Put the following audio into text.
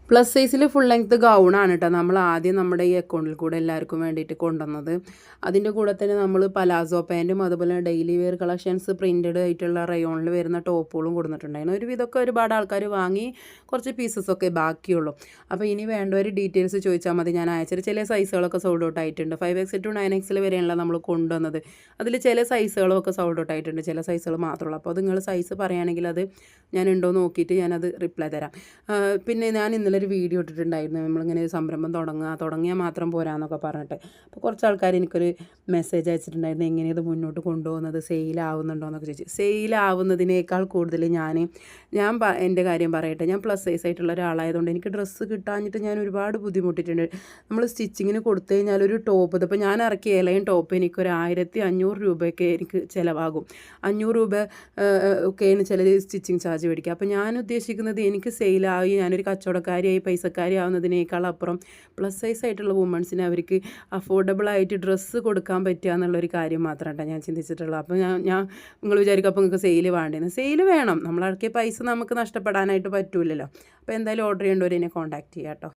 Plus സൈസിൽ full length ഗൗണാണ് കേട്ടോ നമ്മൾ ആദ്യം നമ്മുടെ ഈ അക്കൗണ്ടിൽ കൂടെ എല്ലാവർക്കും വേണ്ടിയിട്ട് കൊണ്ടുവന്നത്. അതിൻ്റെ കൂടെ തന്നെ നമ്മൾ പലാസോ പാൻറ്റും അതുപോലെ ഡെയിലി വെയർ കളക്ഷൻസ് പ്രിൻറ്റഡ് ആയിട്ടുള്ള റയോണിൽ വരുന്ന ടോപ്പുകളും കൊടുത്തിട്ടുണ്ടായിരുന്നു. ഒരുവിധമൊക്കെ ഒരുപാട് ആൾക്കാർ വാങ്ങി, കുറച്ച് പീസസൊക്കെ ബാക്കിയുള്ളൂ. അപ്പോൾ ഇനി വേണ്ടവർ ഡീറ്റെയിൽസ് ചോദിച്ചാൽ മതി, ഞാൻ അയച്ചിട്ട്. ചില സൈസുകളൊക്കെ സോൾഡ് ഔട്ട് ആയിട്ടുണ്ട്. 5XL to 9XL വരെയുള്ള നമ്മൾ കൊണ്ടുവന്നത്. അതിൽ ചില സൈസുകളൊക്കെ സോൾഡ് ഔട്ട് ആയിട്ടുണ്ട്, ചില സൈസുകൾ മാത്രമുള്ളൂ. അപ്പോൾ നിങ്ങൾ സൈസ് പറയുകയാണെങ്കിൽ അത് ഞാൻ ഉണ്ടോ നോക്കിയിട്ട് ഞാനത് റിപ്ലൈ തരാം. പിന്നെ ഞാൻ ഇന്നലെ ഒരു വീഡിയോ ഇട്ടിട്ടുണ്ടായിരുന്നു, നമ്മളിങ്ങനെ ഒരു സംരംഭം തുടങ്ങിയാൽ മാത്രം പോരാന്നൊക്കെ പറഞ്ഞിട്ട്. അപ്പോൾ കുറച്ച് ആൾക്കാർ എനിക്കൊരു മെസ്സേജ് അയച്ചിട്ടുണ്ടായിരുന്നു, എങ്ങനെ ഇത് മുന്നോട്ട് കൊണ്ടുപോകുന്നത്, സെയിലാവുന്നുണ്ടോ എന്നൊക്കെ ചോദിച്ചു. സെയിലാവുന്നതിനേക്കാൾ കൂടുതൽ ഞാൻ എൻ്റെ കാര്യം പറയട്ടെ. ഞാൻ പ്ലസ് സൈസ് ആയിട്ടുള്ള ഒരാളായതുകൊണ്ട് എനിക്ക് ഡ്രസ്സ് കിട്ടാഞ്ഞിട്ട് ഞാൻ ഒരുപാട് ബുദ്ധിമുട്ടിയിട്ടുണ്ട്. നമ്മൾ സ്റ്റിച്ചിങ്ങിന് കൊടുത്തു കഴിഞ്ഞാൽ ഒരു ടോപ്പ്, ഇതിപ്പോൾ ഞാൻ ഇറക്കിയ എലയും ടോപ്പ് എനിക്കൊരു 1500 രൂപയൊക്കെ എനിക്ക് ചിലവാകും. 500 രൂപ ഒക്കെയാണ് ചില സ്റ്റിച്ചിങ് ചാർജ് മേടിക്കുക. അപ്പോൾ ഞാൻ ഉദ്ദേശിക്കുന്നത് എനിക്ക് സെയിലായി ഞാനൊരു കച്ചവടക്കാരിയായി പൈസക്കാരി ആവുന്നതിനേക്കാൾ അപ്പുറം പ്ലസ് സൈസ് ആയിട്ടുള്ള വുമൺസിന് അവർക്ക് അഫോർഡബിളായിട്ട് ഡ്രസ്സ് കൊടുക്കാൻ പറ്റുക എന്നുള്ളൊരു കാര്യം മാത്രമാണ് ഞാൻ ചിന്തിച്ചിട്ടുള്ളത്. അപ്പോൾ നിങ്ങൾ വിചാരിക്കും അപ്പോൾ നിങ്ങൾക്ക് സെയിൽ വേണ്ടേന്ന്. സെയിൽ വേണം, നമ്മളിറക്കിയ പൈസ നമുക്ക് നഷ്ടപ്പെടാനായിട്ട് പറ്റൂലല്ലോ. അപ്പോൾ എന്തായാലും ഓർഡർ ചെയ്യേണ്ടവർ എന്നെ കോൺടാക്ട് ചെയ്യാം കേട്ടോ.